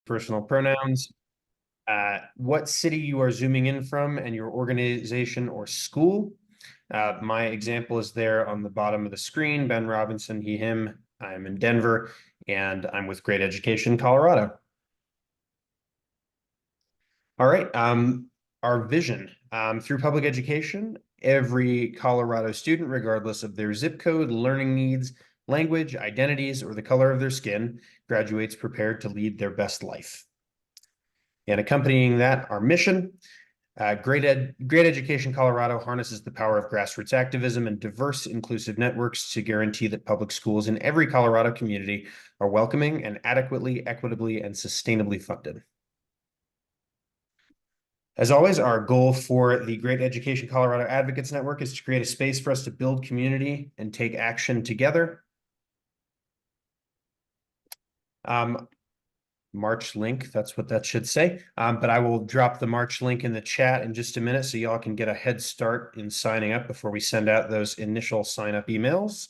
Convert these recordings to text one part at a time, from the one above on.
personal pronouns, what city you are zooming in from, and your organization or school. My example is there on the bottom of the screen, Ben Robinson, he, him. I'm in Denver, and I'm with Great Education Colorado. All right, our vision. Through public education, every Colorado student, regardless of their zip code, learning needs, language, identities, or the color of their skin, graduates prepared to lead their best life. And accompanying that, our mission. Great Education Colorado harnesses the power of grassroots activism and diverse, inclusive networks to guarantee that public schools in every Colorado community are welcoming and adequately, equitably, and sustainably funded. As always, our goal for the Great Education Colorado Advocates Network is to create a space for us to build community and take action together. March link, that's what that should say. But I will drop the March link in the chat in just a minute so y'all can get a head start in signing up before we send out those initial sign up emails.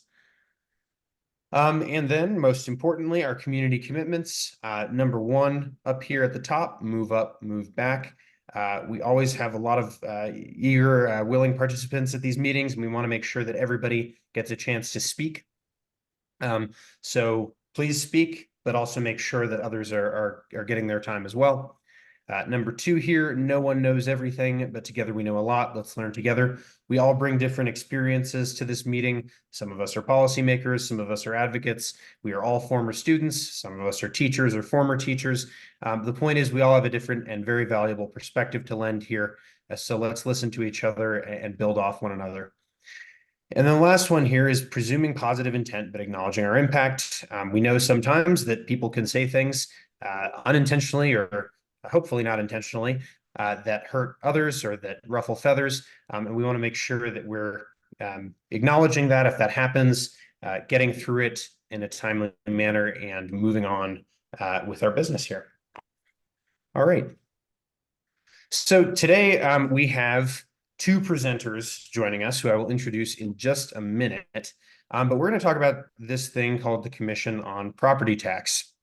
And then most importantly, our community commitments. Number one, up here at the top, move up, move back. We always have a lot of eager, willing participants at these meetings, and we want to make sure that everybody gets a chance to speak. So please speak, but also make sure that others are getting their time as well. Number two here, no one knows everything, but together we know a lot. Let's learn together. We all bring different experiences to this meeting. Some of us are policymakers, some of us are advocates. We are all former students. Some of us are teachers or former teachers. The point is we all have a different and very valuable perspective to lend here. So let's listen to each other and build off one another. And then the last one here is presuming positive intent, but acknowledging our impact. We know sometimes that people can say things unintentionally or hopefully not intentionally that hurt others or that ruffle feathers. And we want to make sure that we're acknowledging that if that happens, getting through it in a timely manner and moving on with our business here. All right. So today we have two presenters joining us who I will introduce in just a minute. But we're going to talk about this thing called the Commission on Property Tax.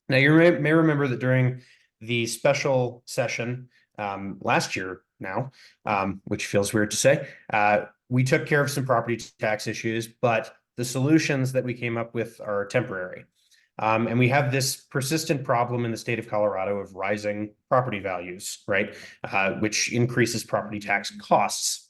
Now, you may remember that during the special session last year now, which feels weird to say, we took care of some property tax issues, but the solutions that we came up with are temporary. And we have this persistent problem in the state of Colorado of rising property values, right? Which increases property tax costs.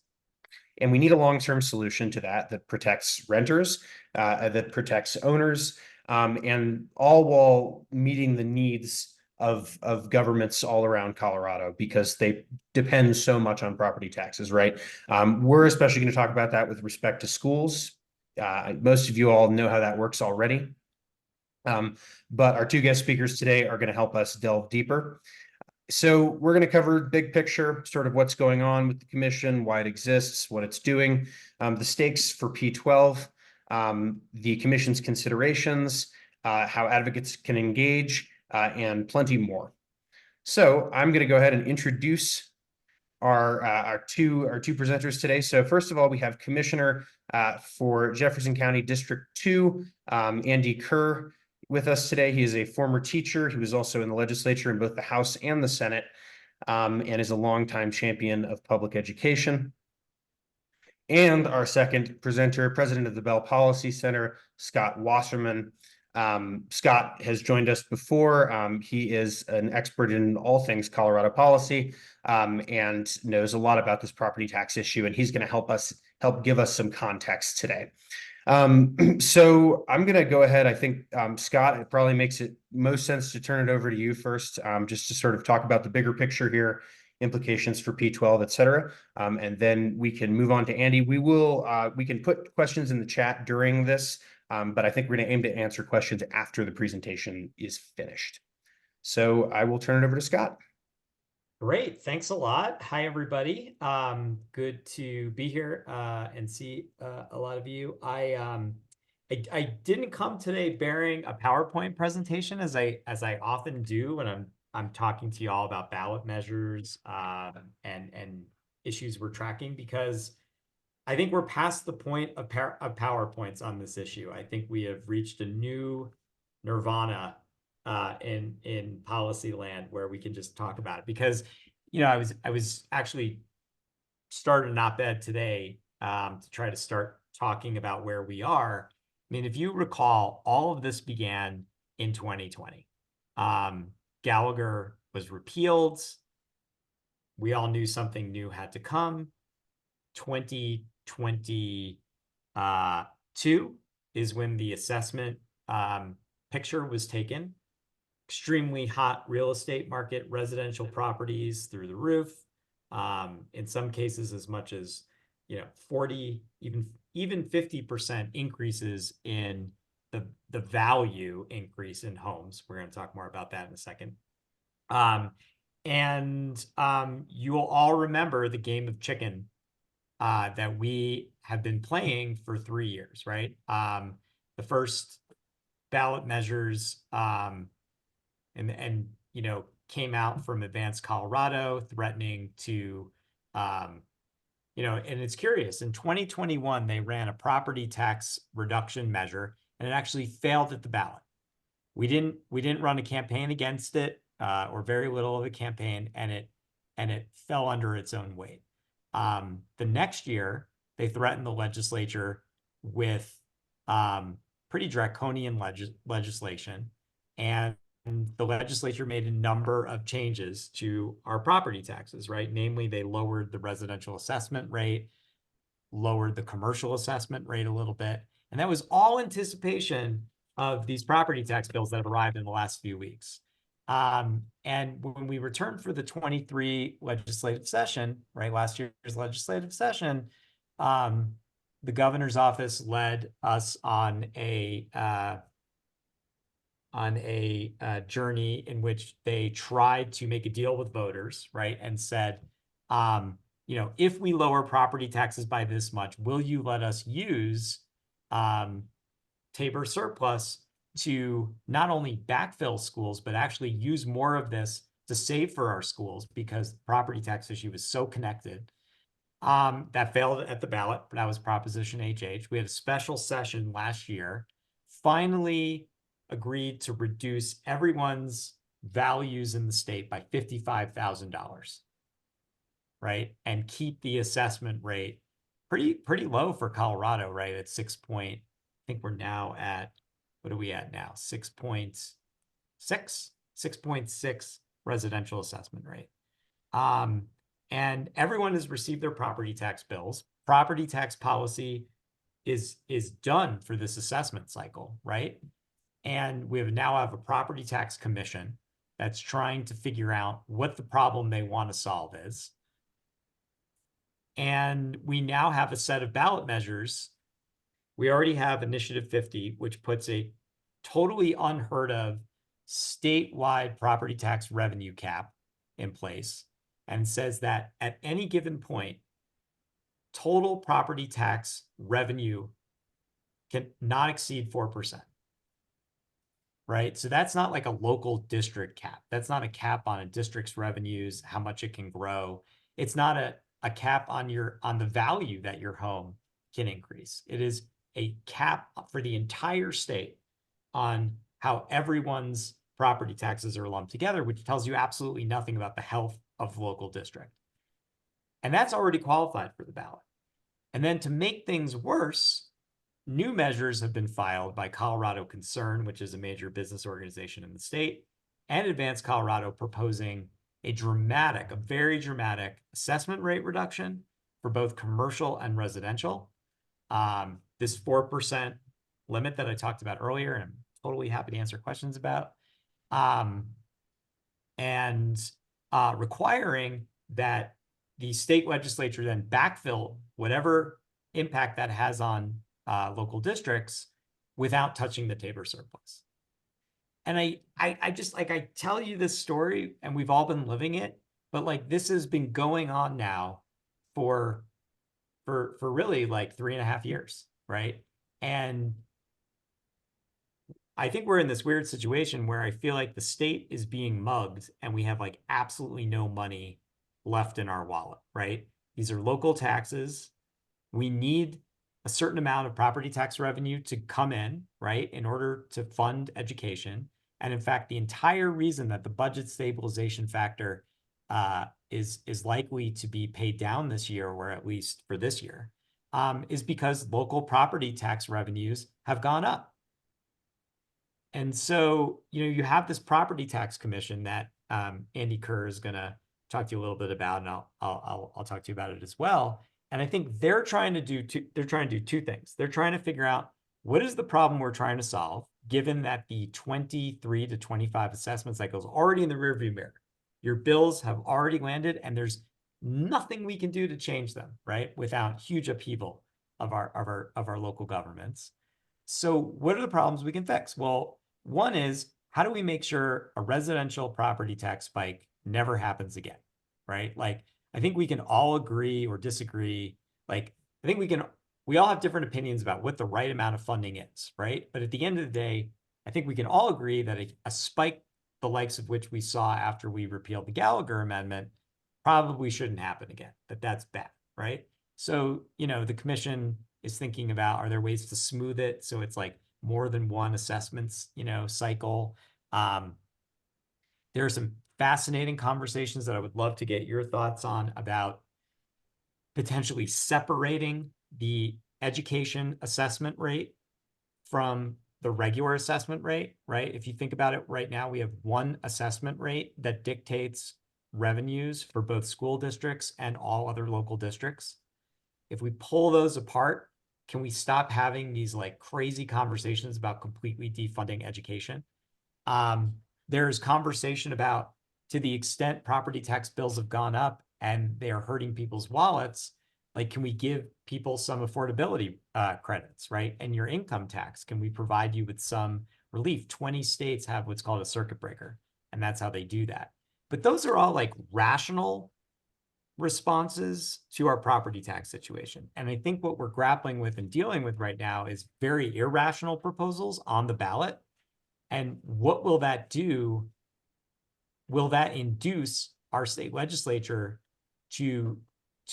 And we need a long-term solution to that protects renters, that protects owners, and all while meeting the needs of governments all around Colorado because they depend so much on property taxes, right? We're especially going to talk about that with respect to schools. Most of you all know how that works already. But our two guest speakers today are going to help us delve deeper. So we're going to cover big picture, sort of what's going on with the commission, why it exists, what it's doing, the stakes for P12, the commission's considerations, how advocates can engage, and plenty more. So I'm going to go ahead and introduce our two presenters today. So first of all, we have Commissioner for Jefferson County District 2, Andy Kerr, with us today. He is a former teacher. He was also in the legislature in both the House and the Senate, and is a longtime champion of public education. And our second presenter, president of the Bell Policy Center, Scott Wasserman. Scott has joined us before. He is an expert in all things Colorado policy and knows a lot about this property tax issue, and he's going to help give us some context today. So I'm going to go ahead. I think, Scott, it probably makes it most sense to turn it over to you first, just to sort of talk about the bigger picture here, implications for P12, et cetera. And then we can move on to Andy. We can put questions in the chat during this, but I think we're going to aim to answer questions after the presentation is finished. So I will turn it over to Scott. Great. Thanks a lot. Hi, everybody. Good to be here and see a lot of you. I didn't come today bearing a PowerPoint presentation as I often do when I'm talking to you all about ballot measures and issues we're tracking, because I think we're past the point of PowerPoints on this issue. I think we have reached a new nirvana in policy land where we can just talk about it. Because, you know, I was actually started an op-ed today to try to start talking about where we are. I mean, if you recall, all of this began in 2020. Gallagher was repealed. We all knew something new had to come. 2022 is when the assessment picture was taken. Extremely hot real estate market, residential properties through the roof. In some cases, as much as 40, even 50% increases in the value increase in homes. We're going to talk more about that in a second. You will all remember the game of chicken that we have been playing for 3 years, right? The first ballot measures came out from Advanced Colorado threatening to and it's curious, in 2021 they ran a property tax reduction measure and it actually failed at the ballot. We didn't run a campaign against it or very little of a campaign, and it fell under its own weight. The next year they threatened the legislature with pretty draconian legislation, and the legislature made a number of changes to our property taxes, right? Namely, they lowered the residential assessment rate, lowered the commercial assessment rate a little bit. And that was all anticipation of these property tax bills that have arrived in the last few weeks. And when we returned for the 23 legislative session, right, last year's legislative session, the governor's office led us on a journey in which they tried to make a deal with voters, right? And said, if we lower property taxes by this much, will you let us use Tabor surplus to not only backfill schools, but actually use more of this to save for our schools, because the property tax issue was so connected. That failed at the ballot, but that was Proposition HH. We had a special session last year, finally agreed to reduce everyone's values in the state by $55,000, right? And keep the assessment rate pretty low for Colorado, right? At 6 point, I think we're now at, what are we at now? 6.6 residential assessment rate. And everyone has received their property tax bills. Property tax policy is done for this assessment cycle, right? And we now have a property tax commission that's trying to figure out what the problem they want to solve is. And we now have a set of ballot measures. We already have Initiative 50, which puts a totally unheard of statewide property tax revenue cap in place and says that at any given point, total property tax revenue can not exceed 4%. Right? So that's not like a local district cap. That's not a cap on a district's revenues, how much it can grow. It's not a cap on the value that your home can increase. It is a cap for the entire state on how everyone's property taxes are lumped together, which tells you absolutely nothing about the health of the local district. And that's already qualified for the ballot. And then to make things worse, new measures have been filed by Colorado Concern, which is a major business organization in the state, and Advanced Colorado, proposing a very dramatic assessment rate reduction for both commercial and residential. This 4% limit that I talked about earlier, and I'm totally happy to answer questions about, requiring that the state legislature then backfill whatever impact that has on local districts without touching the Tabor surplus. And I just, like, I tell you this story and we've all been living it, but like this has been going on now for really like 3.5 years, right? And I think we're in this weird situation where I feel like the state is being mugged and we have like absolutely no money left in our wallet, right? These are local taxes. We need a certain amount of property tax revenue to come in, right, in order to fund education. And in fact, the entire reason that the budget stabilization factor is likely to be paid down this year, or at least for this year, is because local property tax revenues have gone up. And so, you have this property tax commission that Andy Kerr is going to talk to you a little bit about, and I'll talk to you about it as well. And I think they're trying to do two things. They're trying to figure out what is the problem we're trying to solve, given that the 23 to 25 assessment cycle is already in the rearview mirror. Your bills have already landed, and there's nothing we can do to change them, right? Without huge upheaval of our local governments. So what are the problems we can fix? Well, one is, how do we make sure a residential property tax spike never happens again, right? Like, I think we can all agree or disagree. Like, I think we all have different opinions about what the right amount of funding is, right? But at the end of the day, I think we can all agree that a spike the likes of which we saw after we repealed the Gallagher Amendment probably shouldn't happen again, that's bad, right? So, the commission is thinking about, are there ways to smooth it so it's like more than one assessments, cycle? There are some fascinating conversations that I would love to get your thoughts on about potentially separating the education assessment rate from the regular assessment rate, right? If you think about it right now, we have one assessment rate that dictates revenues for both school districts and all other local districts. If we pull those apart, can we stop having these like crazy conversations about completely defunding education? There's conversation about, to the extent property tax bills have gone up and they are hurting people's wallets, like, can we give people some affordability credits, right? And your income tax, can we provide you with some relief? 20 states have what's called a circuit breaker, and that's how they do that. But those are all like rational responses to our property tax situation. And I think what we're grappling with and dealing with right now is very irrational proposals on the ballot. And what will that do? Will that induce our state legislature to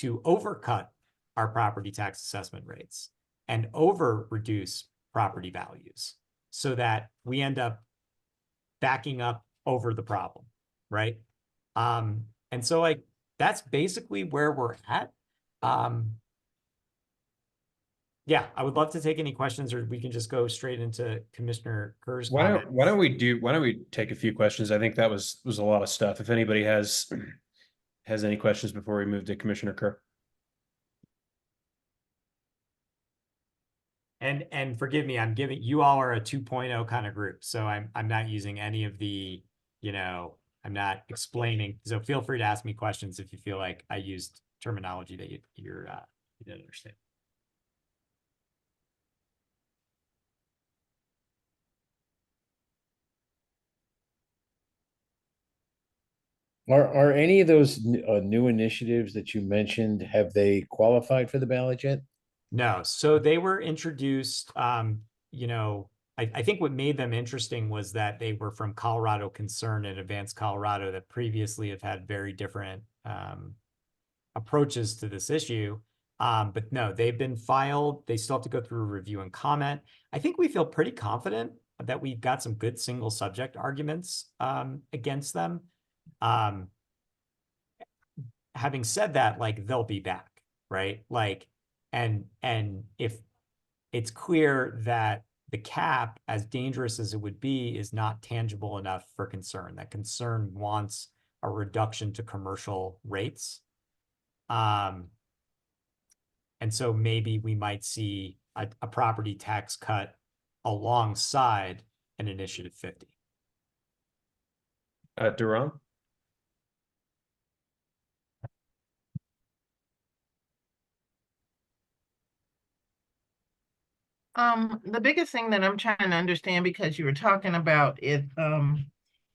overcut our property tax assessment rates and over reduce property values so that we end up backing up over the problem, right? And so, like, that's basically where we're at. Yeah, I would love to take any questions, or we can just go straight into Commissioner Kerr's comments. Why don't we take a few questions? I think that was a lot of stuff. If anybody has any questions before we move to Commissioner Kerr. And forgive me, I'm giving you all are a 2.0 kind of group, so I'm not using any of the, I'm not explaining. So feel free to ask me questions if you feel like I used terminology that you didn't understand. Are any of those new initiatives that you mentioned, have they qualified for the ballot yet? No, so they were introduced, I think what made them interesting was that they were from Colorado Concern and Advanced Colorado that previously have had very different approaches to this issue. But no, they've been filed. They still have to go through a review and comment. I think we feel pretty confident that we've got some good single subject arguments against them. Having said that, like, they'll be back, right? Like, and if it's clear that the cap, as dangerous as it would be, is not tangible enough for Concern, that Concern wants a reduction to commercial rates. And so maybe we might see a property tax cut alongside an Initiative 50. Duran? The biggest thing that I'm trying to understand, because you were talking about it,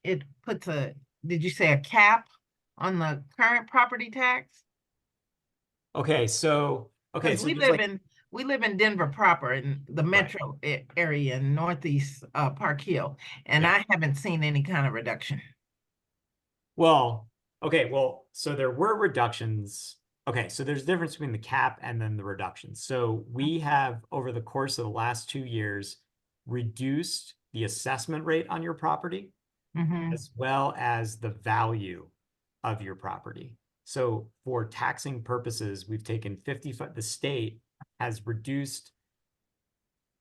it puts did you say a cap on the current property tax? Okay, so we live in Denver proper, in the metro area in Northeast Park Hill, and I haven't seen any kind of reduction. Well, so there were reductions. Okay, so there's a difference between the cap and then the reductions. So we have, over the course of the last 2 years, reduced the assessment rate on your property, as well as the value of your property. So for taxing purposes, we've taken 55, the state has reduced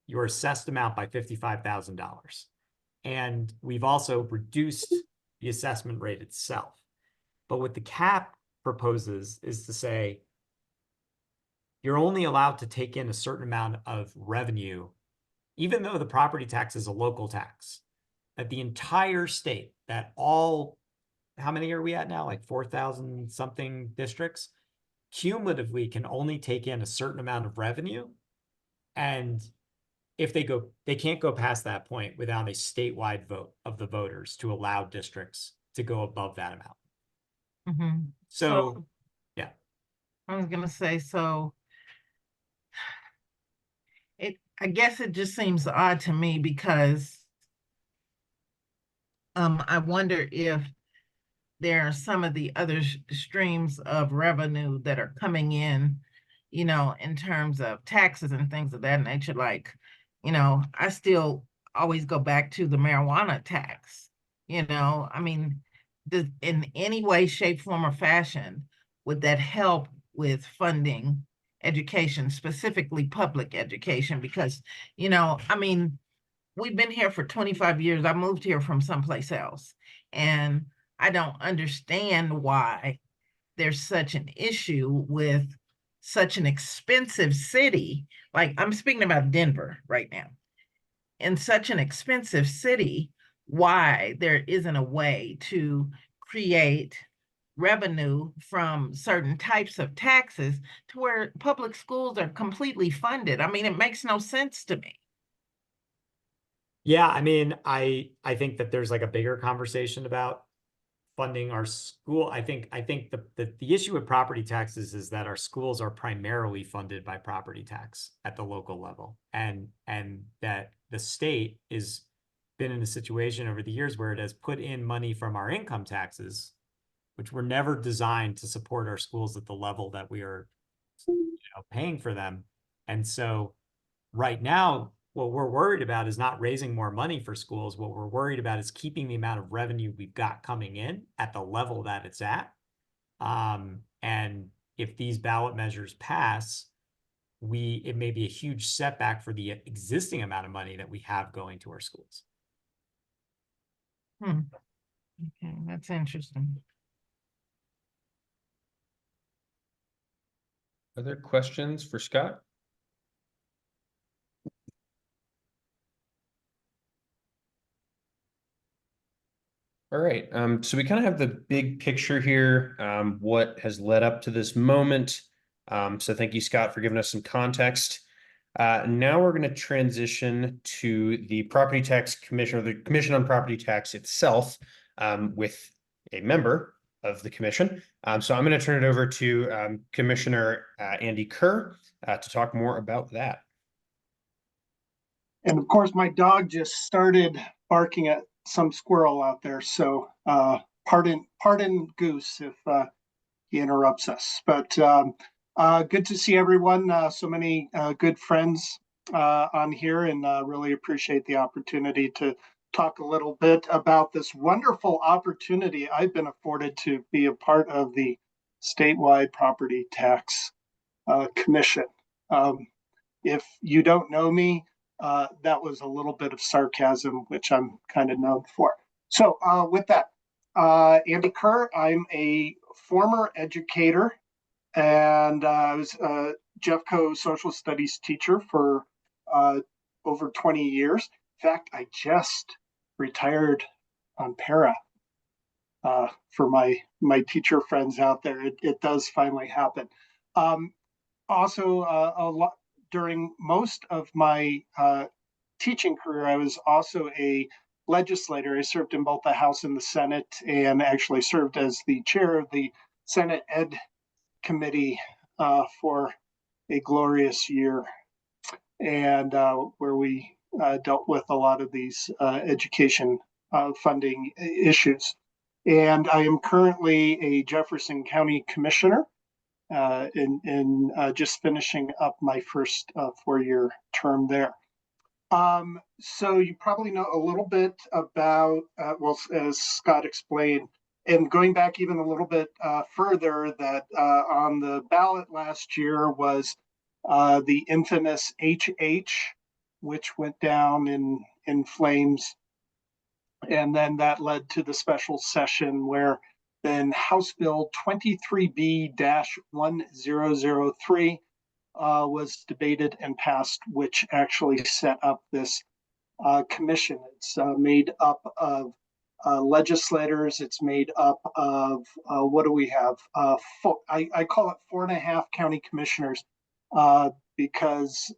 your assessed amount by $55,000. And we've also reduced the assessment rate itself. But what the cap proposes is to say, you're only allowed to take in a certain amount of revenue, even though the property tax is a local tax, that the entire state, that all, how many are we at now? Like 4,000 something districts, cumulatively can only take in a certain amount of revenue. And if they can't go past that point without a statewide vote of the voters to allow districts to go above that amount. So, yeah. I was gonna say, so I guess it just seems odd to me because I wonder if there are some of the other streams of revenue that are coming in, in terms of taxes and things of that nature. Like, I still always go back to the marijuana tax. I mean, in any way, shape, form, or fashion, would that help with funding education, specifically public education? Because, I mean, we've been here for 25 years. I moved here from someplace else, and I don't understand why there's such an issue with such an expensive city. Like, I'm speaking about Denver right now. In such an expensive city, why there isn't a way to create revenue from certain types of taxes to where public schools are completely funded. I mean, it makes no sense to me. Yeah, I mean, I think that there's like a bigger conversation about funding our school. I think the issue with property taxes is that our schools are primarily funded by property tax at the local level, and that the state is been in a situation over the years where it has put in money from our income taxes, which were never designed to support our schools at the level that we are, paying for them. And so right now, what we're worried about is not raising more money for schools. What we're worried about is keeping the amount of revenue we've got coming in at the level that it's at. And if these ballot measures pass, it may be a huge setback for the existing amount of money that we have going to our schools. Okay, that's interesting. Other questions for Scott? All right, so we kind of have the big picture here, what has led up to this moment. So thank you, Scott, for giving us some context. Now we're going to transition to the Property Tax Commission, or the Commission on Property Tax itself, with a member of the commission. So I'm going to turn it over to Commissioner Andy Kerr to talk more about that. And of course, my dog just started barking at some squirrel out there. So pardon Goose if he interrupts us. But good to see everyone. So many good friends on here, and really appreciate the opportunity to talk a little bit about this wonderful opportunity I've been afforded to be a part of the statewide property tax commission. If you don't know me, that was a little bit of sarcasm, which I'm kind of known for. So with that, Andy Kerr, I'm a former educator, and I was a Jeffco social studies teacher for over 20 years. In fact, I just retired on para. For my teacher friends out there, it does finally happen. Also, a lot during most of my teaching career, I was also a legislator. I served in both the House and the Senate, and actually served as the chair of the Senate Ed Committee for a glorious year, and where we dealt with a lot of these education funding issues. And I am currently a Jefferson County Commissioner, in just finishing up my first 4-year term there. So you probably know a little bit about, well, as Scott explained, and going back even a little bit further, that on the ballot last year was the infamous HH, which went down in flames. And then that led to the special session where then House Bill 23B-1003 was debated and passed, which actually set up this commission. It's made up of legislators. It's made up of what do we have? I call it 4.5 county commissioners because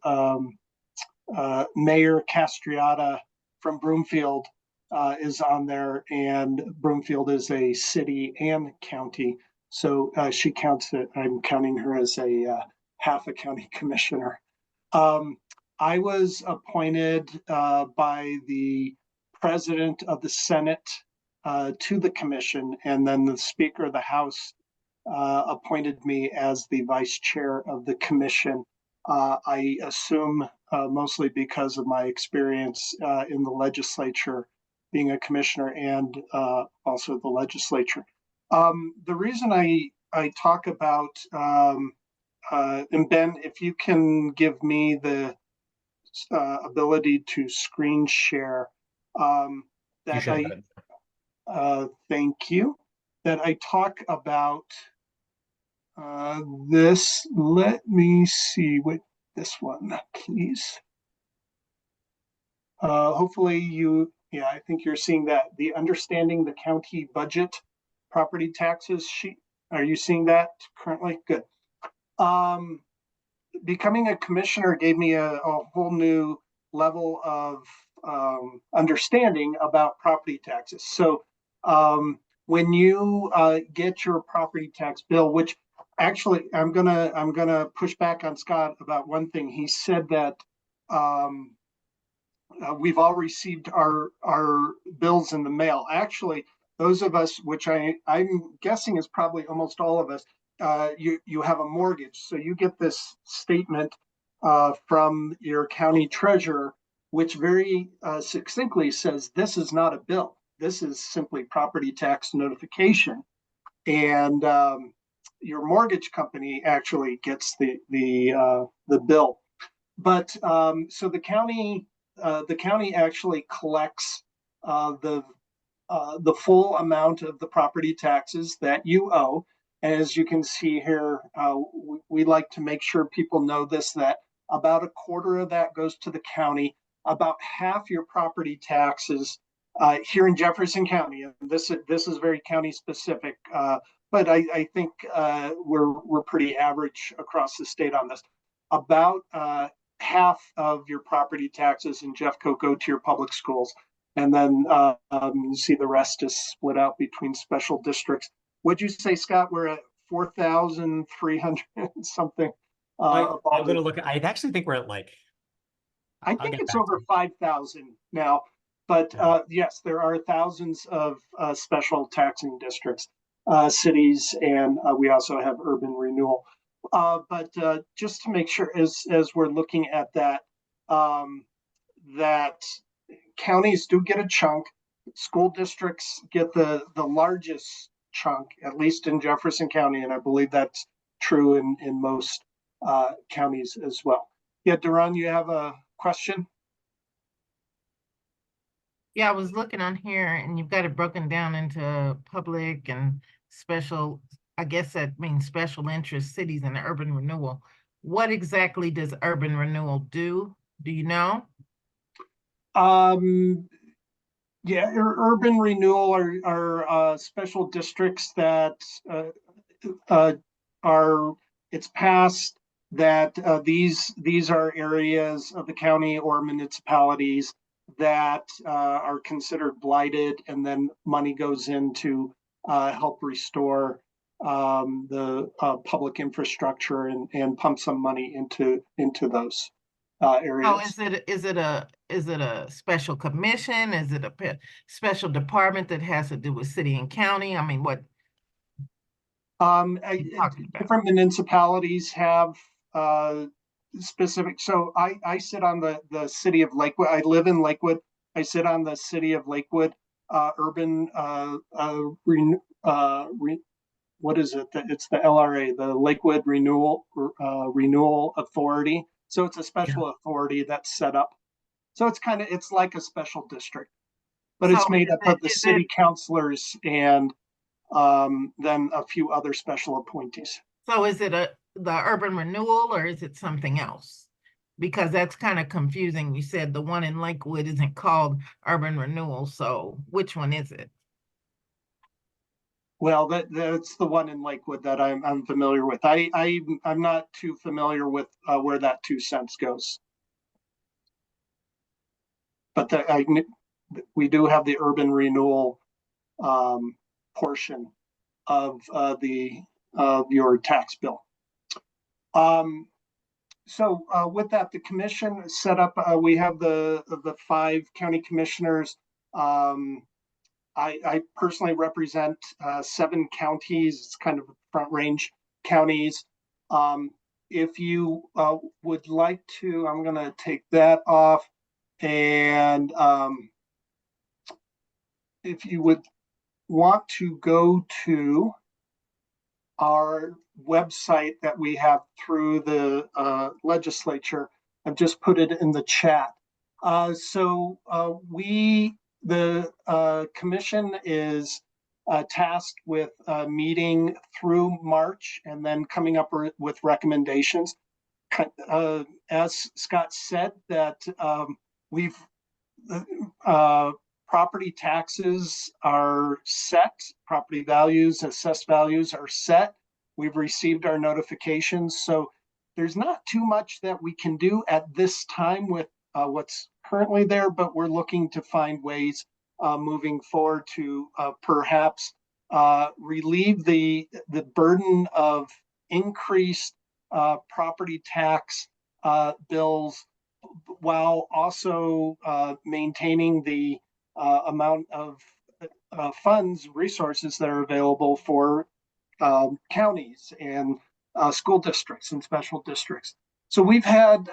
Mayor Castriata from Broomfield is on there, and Broomfield is a city and county. So she counts it. I'm counting her as a half a county commissioner. I was appointed by the president of the Senate to the commission, and then the Speaker of the House appointed me as the vice chair of the commission. I assume mostly because of my experience in the legislature, being a commissioner and also the legislature. The reason I talk about, and Ben, if you can give me the ability to screen share, that thank you, that I talk about this. Let me see what this one, please. Hopefully yeah, I think you're seeing that, the Understanding the County Budget Property Taxes sheet. Are you seeing that currently? Good. Becoming a commissioner gave me a whole new level of understanding about property taxes. So when you get your property tax bill, which actually I'm gonna push back on Scott about one thing. He said that we've all received our bills in the mail. Actually, those of us, which I'm guessing is probably almost all of us, you have a mortgage, so you get this statement from your county treasurer, which very succinctly says this is not a bill. This is simply property tax notification, and your mortgage company actually gets the bill. But so the county actually collects the full amount of the property taxes that you owe. And as you can see here, we like to make sure people know this, that about a quarter of that goes to the county. About half your property taxes here in Jefferson County, and this is very county specific, but I think we're pretty average across the state on this. About half of your property taxes in Jeffco go to your public schools, and then you see the rest is split out between special districts. Would you say, Scott, we're at 4,300 something? I'm going to look. I actually think we're at like. I think it's over 5,000 now, but yes, there are thousands of special taxing districts, cities, and we also have urban renewal. But just to make sure, as we're looking at that, that counties do get a chunk. School districts get the largest chunk, at least in Jefferson County, and I believe that's true in most counties as well. Yeah, Duran, you have a question? Yeah, I was looking on here, and you've got it broken down into public and special. I guess that means special interest cities and urban renewal. What exactly does urban renewal do? Do you know? Yeah, urban renewal are special districts that are, it's passed that these are areas of the county or municipalities that are considered blighted, and then money goes in to help restore the public infrastructure and pump some money into those areas. Oh, is it a special commission? Is it a special department that has to do with city and county? I mean, what? Different municipalities have specific. So I sit on the city of Lakewood. I live in Lakewood. I sit on the city of Lakewood urban what is it? It's the LRA, the Lakewood Renewal Authority. So it's a special authority that's set up. So it's like a special district, but So it's made up of the is city councilors and then a few other special appointees. So is it the urban renewal or is it something else? Because that's kind of confusing. You said the one in Lakewood isn't called urban renewal, so which one is it? Well, that's the one in Lakewood that I'm familiar with. I'm not too familiar with where that 2 cents goes, but we do have the urban renewal portion of your tax bill. So with that, the commission set up. We have the 5 county commissioners. I personally represent 7 counties. It's kind of front range counties. If you would like to, I'm going to take that off. And if you would want to go to our website that we have through the legislature, I've just put it in the chat. The commission is tasked with meeting through March and then coming up with recommendations. As Scott said, that we've property taxes are set, property values, assessed values are set. We've received our notifications. So there's not too much that we can do at this time with what's currently there, but we're looking to find ways moving forward to perhaps relieve the burden of increased property tax bills while also maintaining the amount of funds, resources that are available for counties and school districts and special districts. So we've had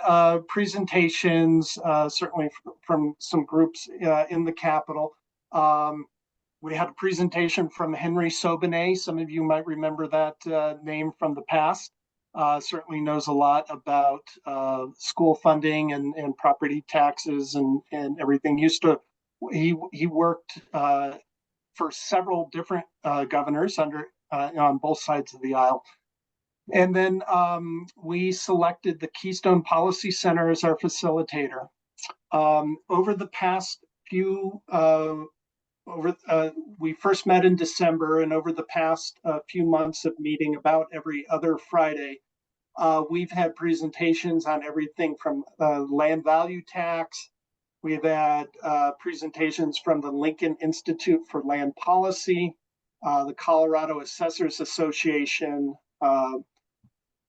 presentations, certainly from some groups in the Capitol. We had a presentation from Henry Sobenet. Some of you might remember that name from the past. Certainly knows a lot about school funding and property taxes and everything. He worked for several different governors on both sides of the aisle. And then we selected the Keystone Policy Center as our facilitator. Over the past few, we first met in December, and over the past few months of meeting about every other Friday, we've had presentations on everything from land value tax. We've had presentations from the Lincoln Institute for Land Policy, the Colorado Assessors Association,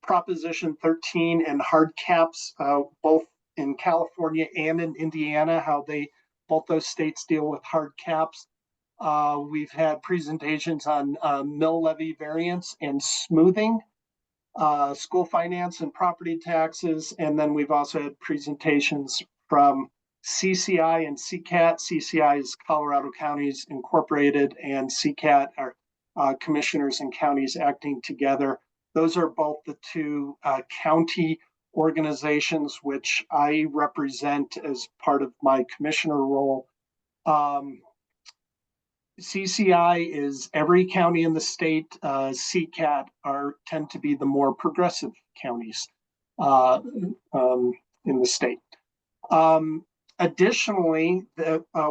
Proposition 13 and hard caps, both in California and in Indiana, how both those states deal with hard caps. We've had presentations on mill levy variance and smoothing, school finance and property taxes. And then we've also had presentations from CCI and CCAT. CCI is Colorado Counties Incorporated, and CCAT are commissioners and counties acting together. Those are both the 2 county organizations which I represent as part of my commissioner role. CCI is every county in the state. CCAT tend to be the more progressive counties in the state. Additionally,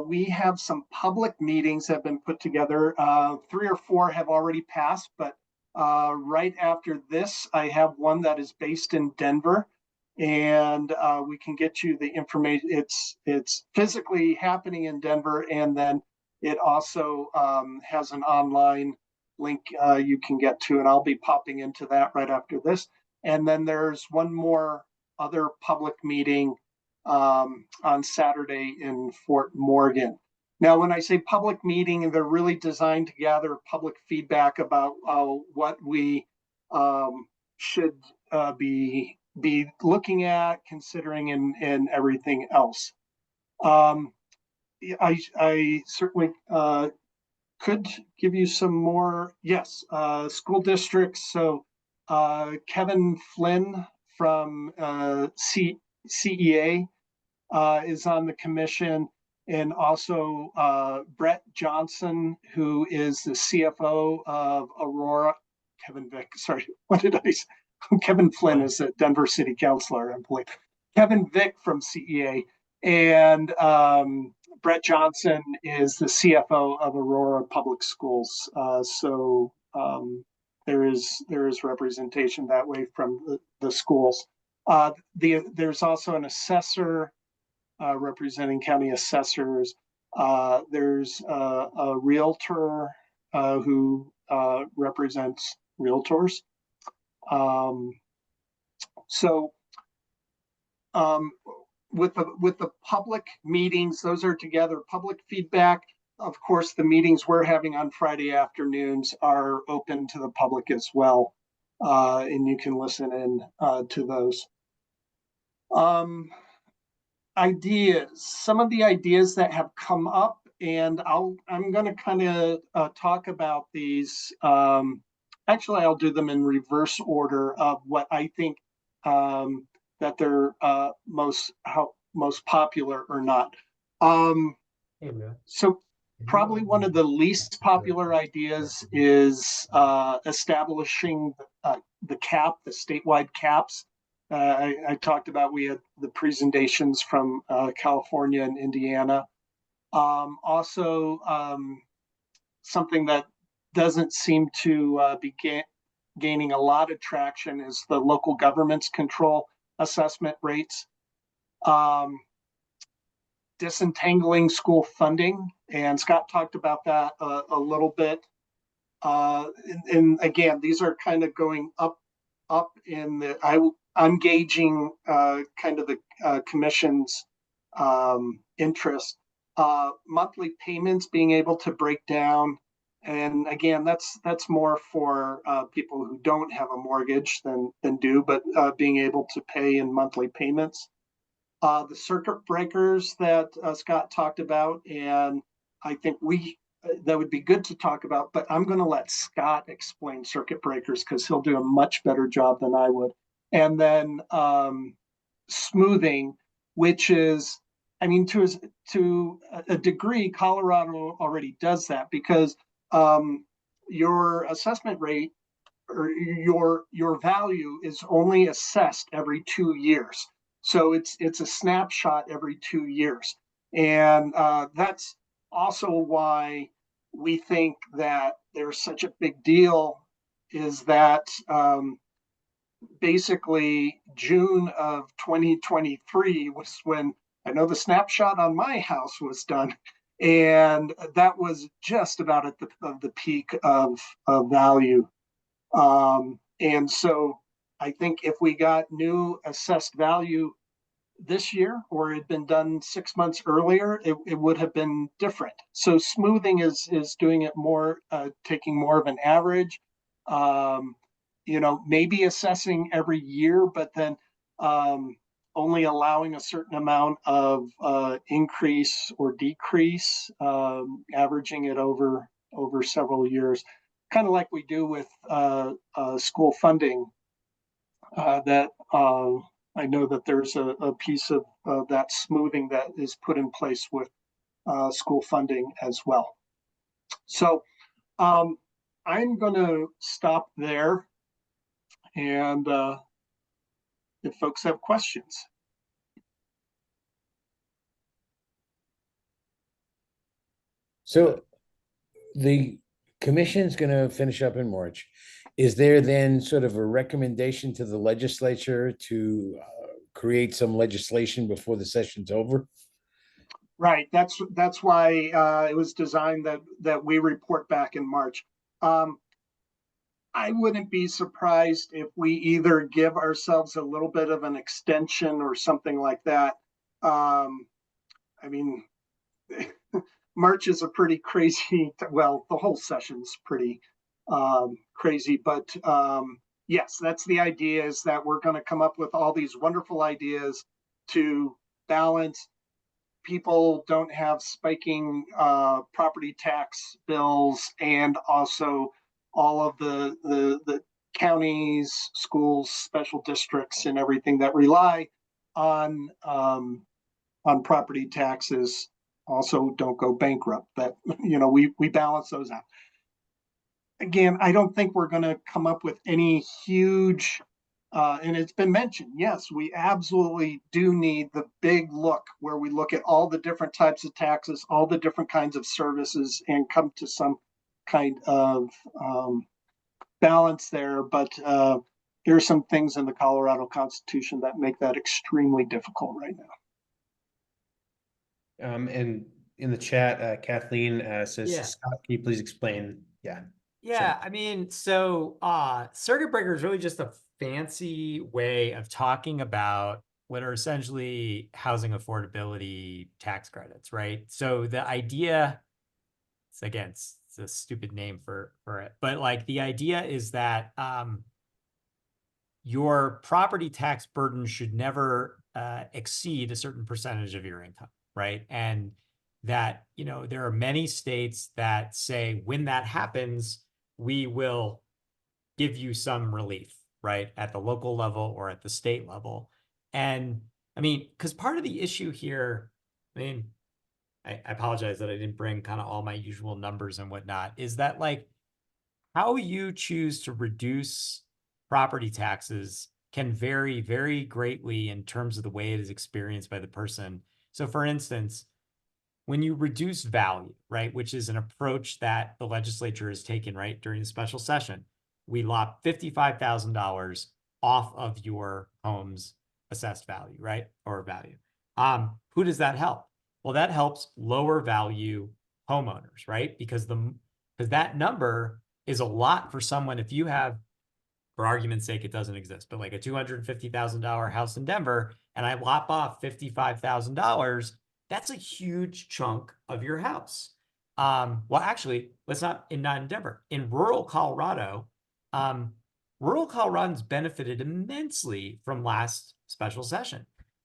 we have some public meetings that have been put together. 3 or 4 have already passed, but right after this, I have one that is based in Denver, and we can get you the information. It's physically happening in Denver, and then it also has an online link you can get to, and I'll be popping into that right after this. And then there's one more other public meeting on Saturday in Fort Morgan. Now, when I say public meeting, they're really designed to gather public feedback about what we should be be looking at, considering, and everything else. I certainly could give you some more. Yes, school districts. So Kevin Flynn from CEA is on the commission, and also Brett Johnson, who is the CFO of Aurora. Kevin Vick, sorry, what did I say? Kevin Flynn is a Denver City Councilor, I believe. Kevin Vick from CEA, and Brett Johnson is the CFO of Aurora Public Schools. So there is representation that way from the schools. There's also an assessor representing county assessors. There's a realtor who represents realtors. With the public meetings, those are together. Public feedback, of course, the meetings we're having on Friday afternoons are open to the public as well, and you can listen in to those. Ideas, some of the ideas that have come up, and I'm going to kind of talk about these. Actually, I'll do them in reverse order of what I think that they're most popular or not. So probably one of the least popular ideas is establishing the cap, the statewide caps. I talked about, we had the presentations from California and Indiana. Also, something that doesn't seem to be gaining a lot of traction is the local governments control assessment rates. Disentangling school funding, and Scott talked about that a little bit. And again, these are kind of going up in the, I'm gauging kind of the commission's interest. Monthly payments being able to break down, and again, that's more for people who don't have a mortgage than do, but being able to pay in monthly payments. The circuit breakers that Scott talked about, and I think that would be good to talk about, but I'm going to let Scott explain circuit breakers because he'll do a much better job than I would. And then smoothing, which is, I mean, to a degree, Colorado already does that, because your assessment rate or your value is only assessed every 2 years. So it's a snapshot every 2 years. And that's also why we think that there's such a big deal, is that basically June of 2023 was when I know the snapshot on my house was done. And that was just about at the peak of value. And so I think if we got new assessed value this year, or it had been done 6 months earlier, it would have been different. So smoothing is doing it more, taking more of an average, maybe assessing every year, but then only allowing a certain amount of increase or decrease, averaging it over several years, kind of like we do with school funding. That I know that there's a piece of that smoothing that is put in place with school funding as well. So I'm going to stop there, and if folks have questions. So the commission's going to finish up in March. Is there then sort of a recommendation to the legislature to create some legislation before the session's over? Right. That's why it was designed that we report back in March. I wouldn't be surprised if we either give ourselves a little bit of an extension or something like that. I mean, March is a pretty crazy, well, the whole session's pretty crazy, but yes, that's the idea, is that we're going to come up with all these wonderful ideas to balance. People don't have spiking property tax bills, and also all of the counties, schools, special districts, and everything that rely on property taxes also don't go bankrupt. That, we balance those out. Again, I don't think we're going to come up with any huge, and it's been mentioned, yes, we absolutely do need the big look where we look at all the different types of taxes, all the different kinds of services, and come to some kind of balance there. But there are some things in the Colorado Constitution that make that extremely difficult right now. And in the chat, Kathleen says, Yeah. Scott, can you please explain? Yeah. Yeah, I mean, so circuit breaker is really just a fancy way of talking about what are essentially housing affordability tax credits, right? So the idea, it's a stupid name for it, but like the idea is that your property tax burden should never exceed a certain percentage of your income, right? And that, there are many states that say when that happens, we will give you some relief, right? At the local level or at the state level. And I mean, because part of the issue here, I apologize that I didn't bring kind of all my usual numbers and whatnot, is that like how you choose to reduce property taxes can vary very greatly in terms of the way it is experienced by the person. So for instance, when you reduce value, right, which is an approach that the legislature has taken, right, during the special session, we lop $55,000 off of your home's assessed value, right, or value. Who does that help? Well, that helps lower value homeowners, right? Because that number is a lot for someone. If you have, for argument's sake, it doesn't exist, but like a $250,000 house in Denver, and I lop off $55,000, that's a huge chunk of your house. Well, actually, not in Denver. In rural Colorado, rural Coloradans benefited immensely from last special session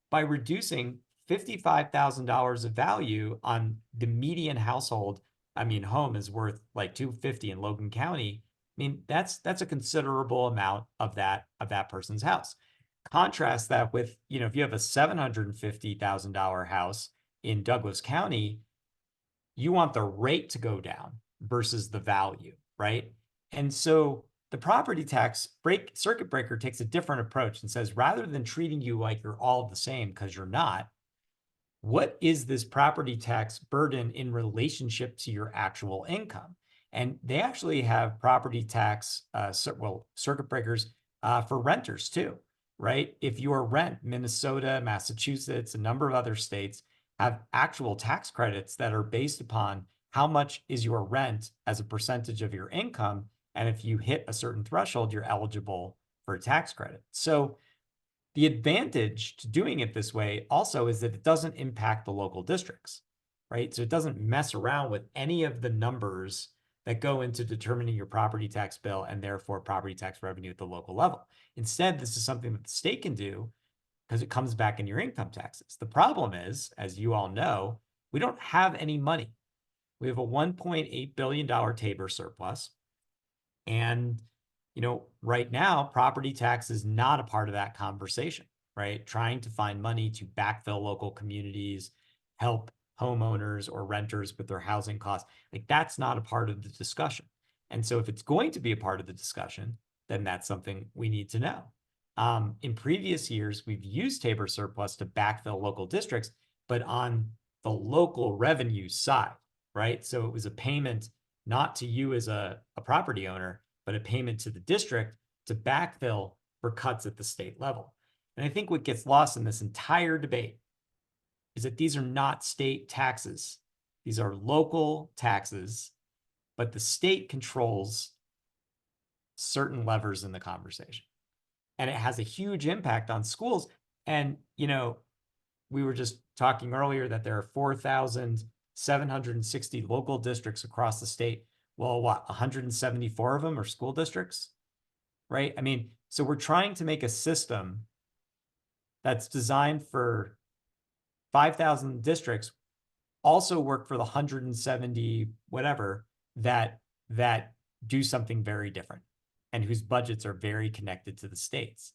by reducing $55,000 of value on the median household. I mean, home is worth like $250 in Logan County. I mean, that's a considerable amount of that person's house. Contrast that with, if you have a $750,000 house in Douglas County, you want the rate to go down versus the value, right? And so the property tax circuit breaker takes a different approach and says, rather than treating you like you're all the same, because you're not, what is this property tax burden in relationship to your actual income? And they actually have property tax, circuit breakers for renters too, right? If you are rent, Minnesota, Massachusetts, a number of other states have actual tax credits that are based upon how much is your rent as a percentage of your income. And if you hit a certain threshold, you're eligible for a tax credit. So the advantage to doing it this way also is that it doesn't impact the local districts, right? So it doesn't mess around with any of the numbers that go into determining your property tax bill and therefore property tax revenue at the local level. Instead, this is something that the state can do because it comes back in your income taxes. The problem is, as you all know, we don't have any money. We have a $1.8 billion Tabor surplus. And right now, property tax is not a part of that conversation, right? Trying to find money to backfill local communities, help homeowners or renters with their housing costs, like that's not a part of the discussion. And so if it's going to be a part of the discussion, then that's something we need to know. In previous years, we've used Tabor surplus to backfill local districts, but on the local revenue side, right? So it was a payment not to you as a property owner, but a payment to the district to backfill for cuts at the state level. And I think what gets lost in this entire debate is that these are not state taxes. These are local taxes, but the state controls certain levers in the conversation. And it has a huge impact on schools. And, we were just talking earlier that there are 4,760 local districts across the state. Well, 174 of them are school districts, right? I mean, so we're trying to make a system that's designed for 5,000 districts also work for the 170 whatever that do something very different and whose budgets are very connected to the states.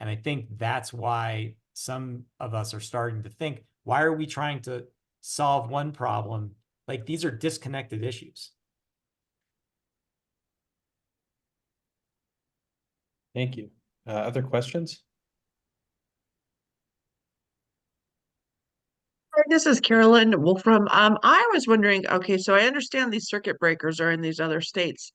And I think that's why some of us are starting to think, why are we trying to solve one problem? Like, these are disconnected issues. Thank you. Other questions? This is Carolyn Wolfram. I was wondering, okay, so I understand these circuit breakers are in these other states.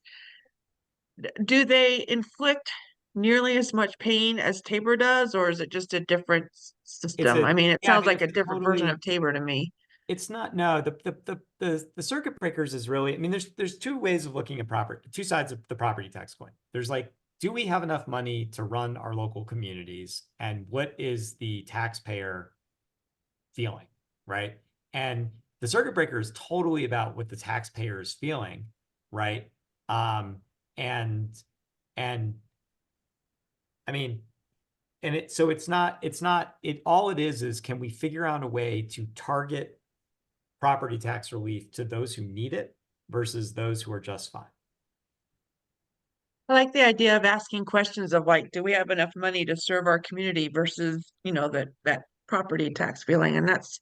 Do they inflict nearly as much pain as Tabor does, or is it just a different system? I mean, it sounds like a different version of Tabor to me. It's not, no, the circuit breakers is really, I mean, there's two ways of looking at property, two sides of the property tax coin. There's like, do we have enough money to run our local communities? And what is the taxpayer feeling, right? And the circuit breaker is totally about what the taxpayer is feeling, right? And I mean, and all it is can we figure out a way to target property tax relief to those who need it versus those who are just fine? I like the idea of asking questions of like, do we have enough money to serve our community versus, that property tax feeling, and that's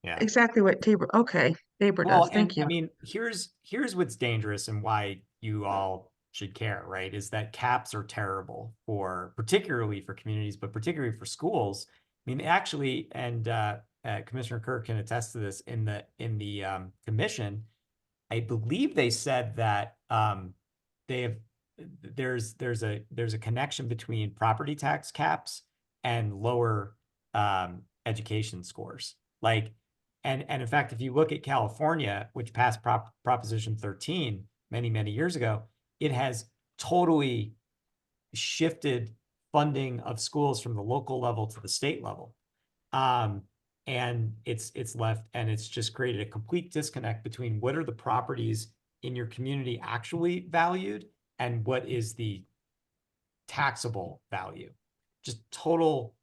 exactly what Tabor does. Thank you. I mean, here's what's dangerous and why you all should care, right? Is that caps are terrible particularly for communities, but particularly for schools. I mean, actually, and Commissioner Kerr can attest to this in the commission. I believe they said that there's a connection between property tax caps and lower education scores. Like, and in fact, if you look at California, which passed Proposition 13 many years ago, it has totally shifted funding of schools from the local level to the state level. And it's left, and it's just created a complete disconnect between what are the properties in your community actually valued and what is the taxable value. Just total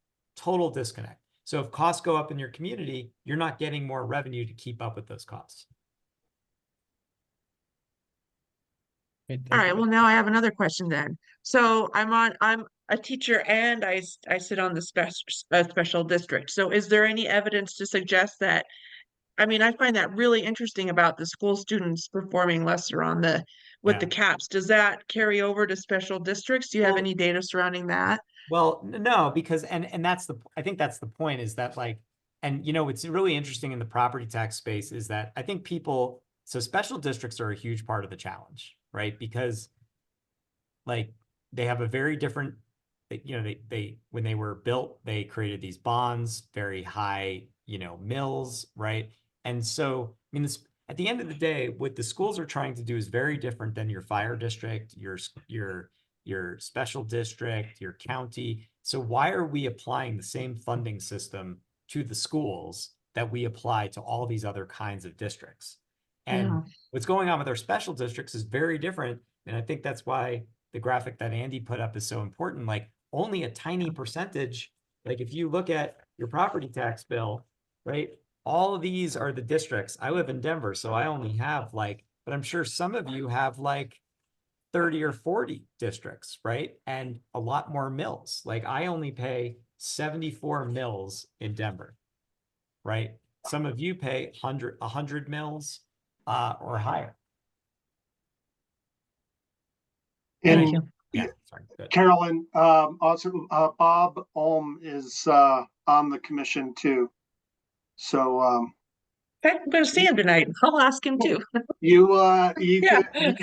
disconnect. So if costs go up in your community, you're not getting more revenue to keep up with those costs. All right, well, now I have another question then. So I'm a teacher and I sit on the special district. So is there any evidence to suggest that, I mean, I find that really interesting about the school students performing lesser with the caps. Does that carry over to special districts? Do you have any data surrounding that? Well, no, because, and I think that's the point, is that like, and what's really interesting in the property tax space is that I think so special districts are a huge part of the challenge, right? Because like they have a very different, they when they were built, they created these bonds, very high, mills, right? And so, I mean, at the end of the day, what the schools are trying to do is very different than your fire district, your special district, your county. So why are we applying the same funding system to the schools that we apply to all these other kinds of districts? And what's going on with our special districts is very different. And I think that's why the graphic that Andy put up is so important. Like, only a tiny percentage, like if you look at your property tax bill, right? All of these are the districts. I live in Denver, so I only have but I'm sure some of you have 30 or 40 districts, right? And a lot more mills. Like, I only pay 74 mills in Denver, right? Some of you pay 100 mills or higher. And yeah, sorry. Good. Carolyn, also Bob Ohm is on the commission too. So Okay, I'm going to see him tonight. I'll ask him too. you Yeah. could,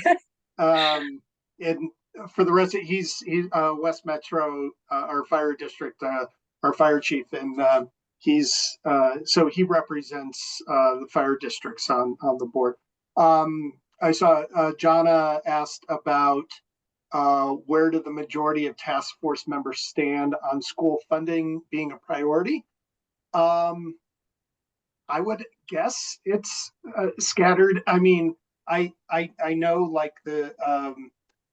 and for the rest of he's West Metro, our fire district, our fire chief, and he's so he represents the fire districts on the board. I saw Jonna asked about where do the majority of task force members stand on school funding being a priority. I would guess it's scattered. I mean, I know like the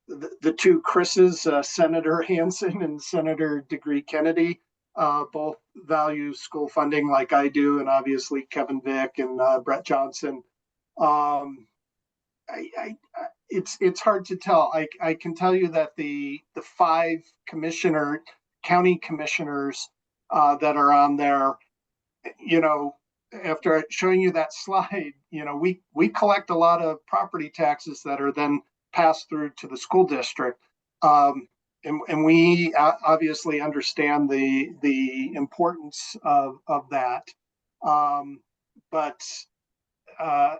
the two Chris's, Senator Hansen and Senator Degree Kennedy, both value school funding like I do, and obviously Kevin Vick and Brett Johnson. It's hard to tell. I can tell you that the 5 county commissioners that are on there, after showing you that slide, we collect a lot of property taxes that are then passed through to the school district. And we obviously understand the importance of that. But I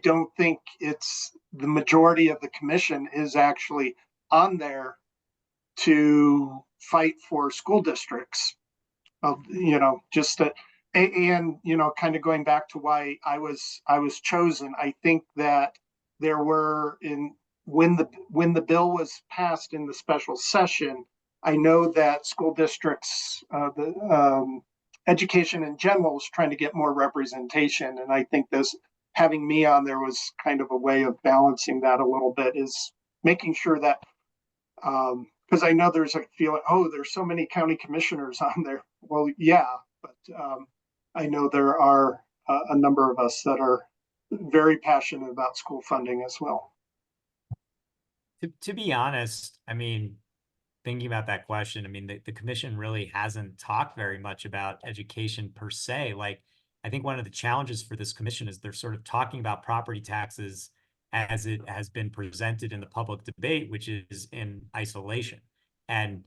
don't think it's the majority of the commission is actually on there to fight for school districts. Just to, and kind of going back to why I was chosen. I think that there were when the bill was passed in the special session, I know that school districts, the education in general, was trying to get more representation, and I think having me on there was kind of a way of balancing that a little bit, is making sure that, because I know there's a feeling, there's so many county commissioners on there. Well, yeah, but I know there are a number of us that are very passionate about school funding as well. To be honest, I mean, thinking about that question, I mean, the commission really hasn't talked very much about education per se. Like, I think one of the challenges for this commission is they're sort of talking about property taxes as it has been presented in the public debate, which is in isolation. And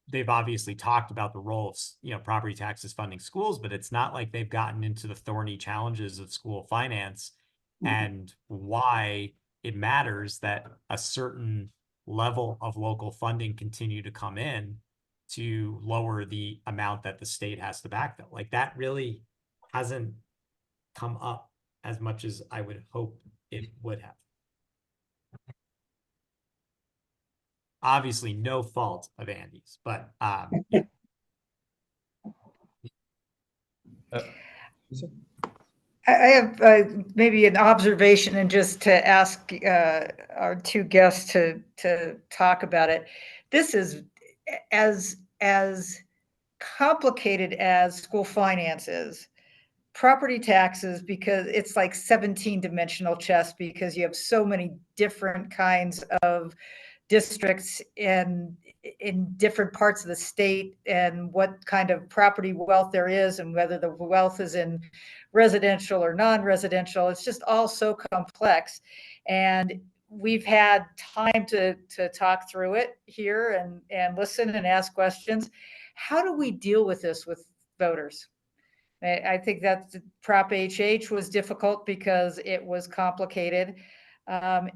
they've obviously talked about the role of, property taxes funding schools, but it's not like they've gotten into the thorny challenges of school finance and why it matters that a certain level of local funding continue to come in to lower the amount that the state has to backfill. Like, that really hasn't come up as much as I would hope it would have. Obviously, no fault of Andy's, but yeah. I have maybe an observation, and just to ask our two guests to talk about it. This is as complicated as school finance is. Property taxes, because it's like 17-dimensional chess, because you have so many different kinds of districts in different parts of the state, and what kind of property wealth there is, and whether the wealth is in residential or non-residential. It's just all so complex, and we've had time to talk through it here and listen and ask questions. How do we deal with this with voters? I think that Prop HH was difficult because it was complicated.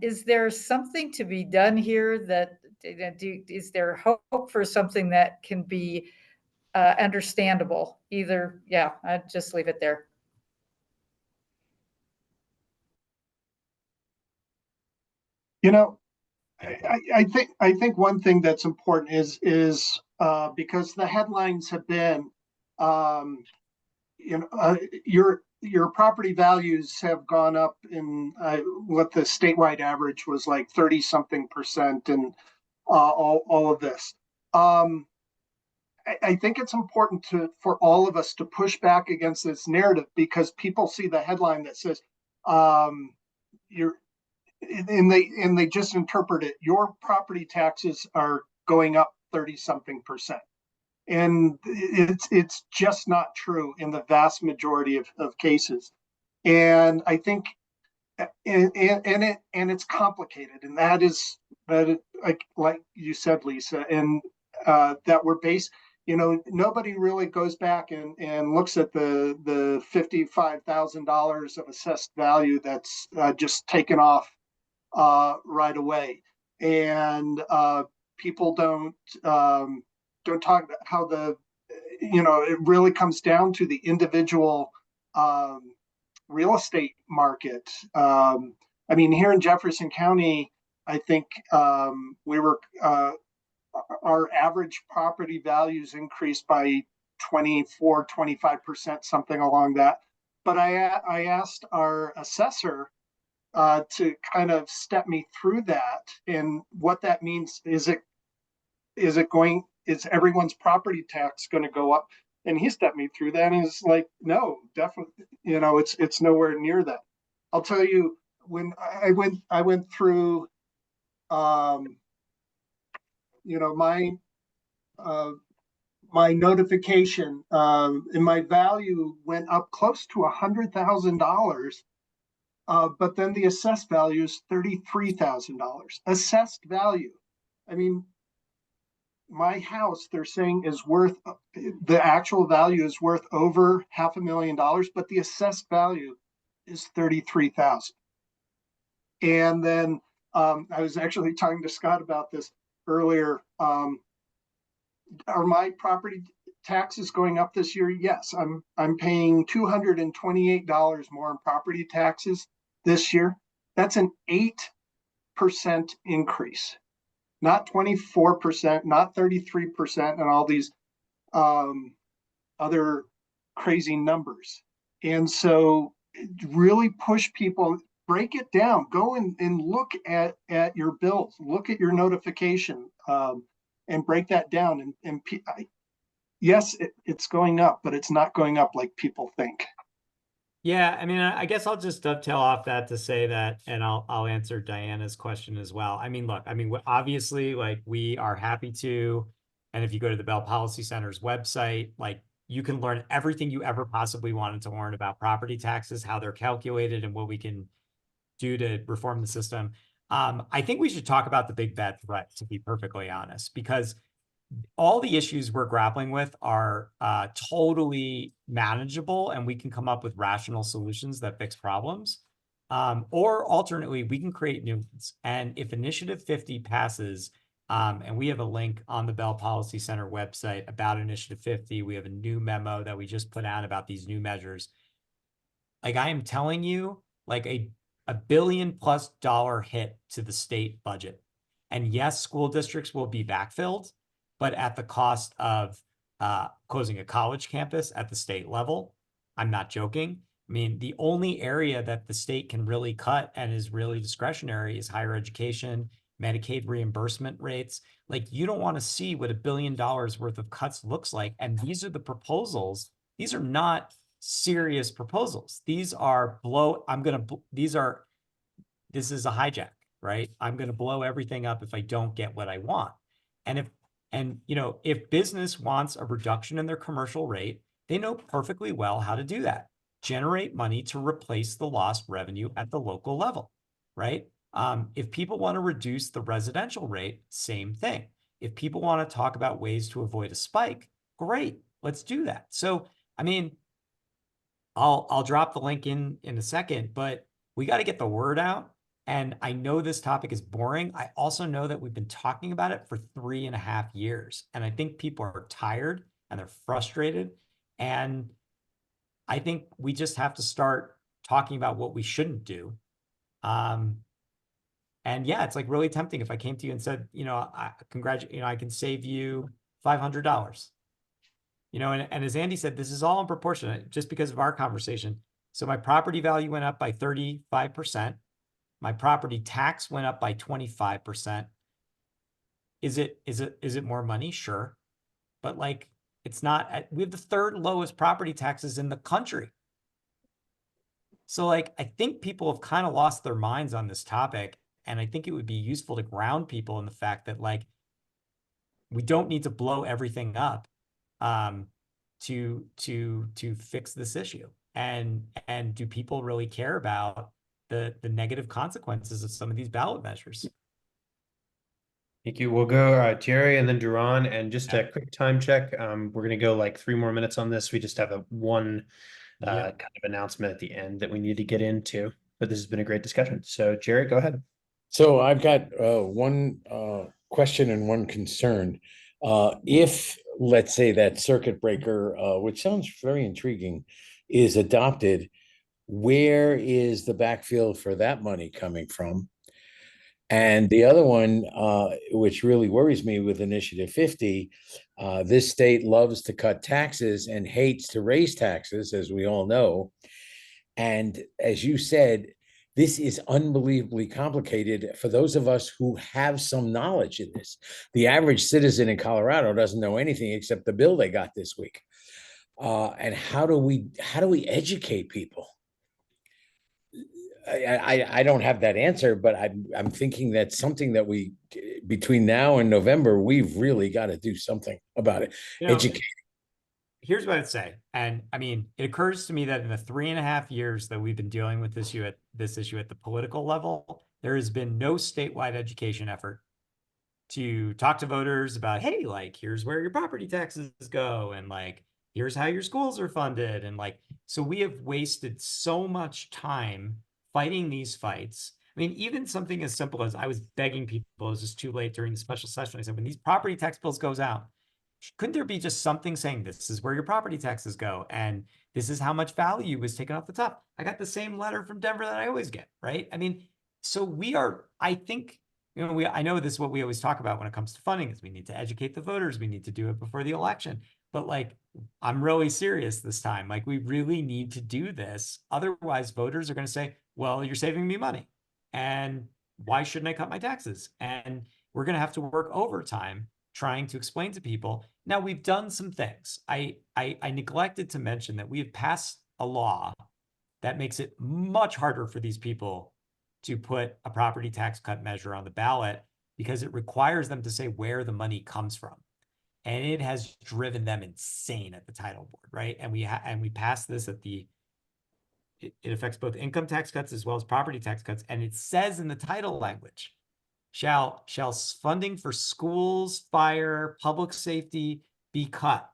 Is there something to be done here is there hope for something that can be understandable? I'd just leave it there. I think one thing that's important is because the headlines have been, your property values have gone up in what the statewide average was like 30-something%, and all of this. I think it's important for all of us to push back against this narrative, because people see the headline that says, and they just interpret it, your property taxes are going up 30-something%. And it's just not true in the vast majority of cases. And I think, and it's complicated, and that is like you said, Lisa, and that we're based. Nobody really goes back and looks at the $55,000 of assessed value that's just taken off right away, and people don't talk about how it really comes down to the individual real estate market. I mean, here in Jefferson County, I think our average property values increased by 24-25%, something along that. But I asked our assessor, to kind of step me through that and what that means. Is everyone's property tax going to go up? And he stepped me through that, and it's like, no, definitely, it's nowhere near that. I'll tell you, when I went through, my notification, and my value went up close to $100,000. But then the assessed value is $33,000. Assessed value. I mean, my house, they're saying, is worth, the actual value is worth over $500,000, but the assessed value is $33,000. And then I was actually talking to Scott about this earlier. Are my property taxes going up this year? Yes, I'm paying $228 more in property taxes this year. That's an 8% increase, not 24%, not 33%, and all these other crazy numbers. And so really push people, break it down, go and look at your bills, look at your notification, and break that down. Yes, it's going up, but it's not going up like people think. Yeah, I mean, I guess I'll just dovetail off that to say that, and I'll answer Diana's question as well. I mean, look, I mean, obviously, like, we are happy to, and if you go to the Bell Policy Center's website, like, you can learn everything you ever possibly wanted to learn about property taxes, how they're calculated, and what we can do to reform the system. I think we should talk about the big bad threat, to be perfectly honest, because all the issues we're grappling with are totally manageable, and we can come up with rational solutions that fix problems. Or alternately, we can create new ones. And if Initiative 50 passes, and we have a link on the Bell Policy Center website about Initiative 50, we have a new memo that we just put out about these new measures. Like, I am telling you, like a $1 billion+ hit to the state budget. And yes, school districts will be backfilled, but at the cost of closing a college campus at the state level. I'm not joking. I mean, the only area that the state can really cut and is really discretionary is higher education, Medicaid reimbursement rates. Like, you don't want to see what $1 billion worth of cuts looks like. And these are the proposals. These are not serious proposals. These are this is a hijack, right? I'm going to blow everything up if I don't get what I want. And if business wants a reduction in their commercial rate, they know perfectly well how to do that. Generate money to replace the lost revenue at the local level, right? If people want to reduce the residential rate, same thing. If people want to talk about ways to avoid a spike, great, let's do that. So, I mean, I'll drop the link in a second, but we got to get the word out. And I know this topic is boring. I also know that we've been talking about it for 3.5 years. And I think people are tired and they're frustrated. And I think we just have to start talking about what we shouldn't do. And yeah, it's like really tempting if I came to you and said, I can save you $500. And as Andy said, this is all unproportionate just because of our conversation. So my property value went up by 35%. My property tax went up by 25%. Is it more money? Sure. But like, it's not, we have the third lowest property taxes in the country. So like, I think people have kind of lost their minds on this topic. And I think it would be useful to ground people in the fact that, like, we don't need to blow everything up to fix this issue. And do people really care about the negative consequences of some of these ballot measures? Thank you. We'll go Jerry and then Duran, and just a quick time check. We're going to go like 3 more minutes on this. We just have one kind of announcement at the end that we need to get into, but this has been a great discussion. So Jerry, go ahead. So I've got one question and one concern. If, let's say, that circuit breaker, which sounds very intriguing, is adopted, where is the backfill for that money coming from? And the other one, which really worries me with Initiative 50, this state loves to cut taxes and hates to raise taxes, as we all know. And as you said, This is unbelievably complicated for those of us who have some knowledge in this. The average citizen in Colorado doesn't know anything except the bill they got this week. And how do we educate people? I don't have that answer, but I'm thinking that's something that we, between now and November, we've really got to do something about it. Educate. Here's what I'd say. And I mean, it occurs to me that in the 3.5 years that we've been dealing with this issue at the political level, there has been no statewide education effort to talk to voters about, hey, like, here's where your property taxes go, and like, here's how your schools are funded. And like, so we have wasted so much time fighting these fights. I mean, even something as simple as I was begging people, it was just too late during the special session. I said, when these property tax bills goes out, couldn't there be just something saying this is where your property taxes go and this is how much value was taken off the top? I got the same letter from Denver that I always get, right? I mean, so we are, I think, you know, I know this is what we always talk about when it comes to funding is we need to educate the voters. We need to do it before the election. But like, I'm really serious this time. Like, we really need to do this. Otherwise, voters are going to say, well, you're saving me money. And why shouldn't I cut my taxes? And we're going to have to work overtime trying to explain to people. Now, we've done some things. I neglected to mention that we have passed a law that makes it much harder for these people to put a property tax cut measure on the ballot because it requires them to say where the money comes from. And it has driven them insane at the title board, right? And we passed this at it affects both income tax cuts as well as property tax cuts. And it says in the title language, shall funding for schools, fire, public safety be cut.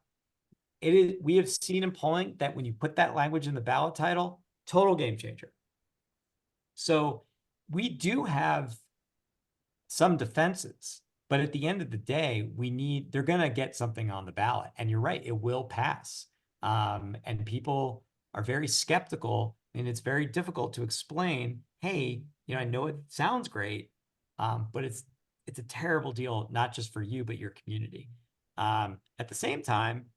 We have seen in polling that when you put that language in the ballot title, total game changer. So we do have some defenses, but at the end of the day, they're going to get something on the ballot. And you're right, it will pass. And people are very skeptical, and it's very difficult to explain, hey, you know, I know it sounds great, but it's a terrible deal, not just for you, but your community. At the same time,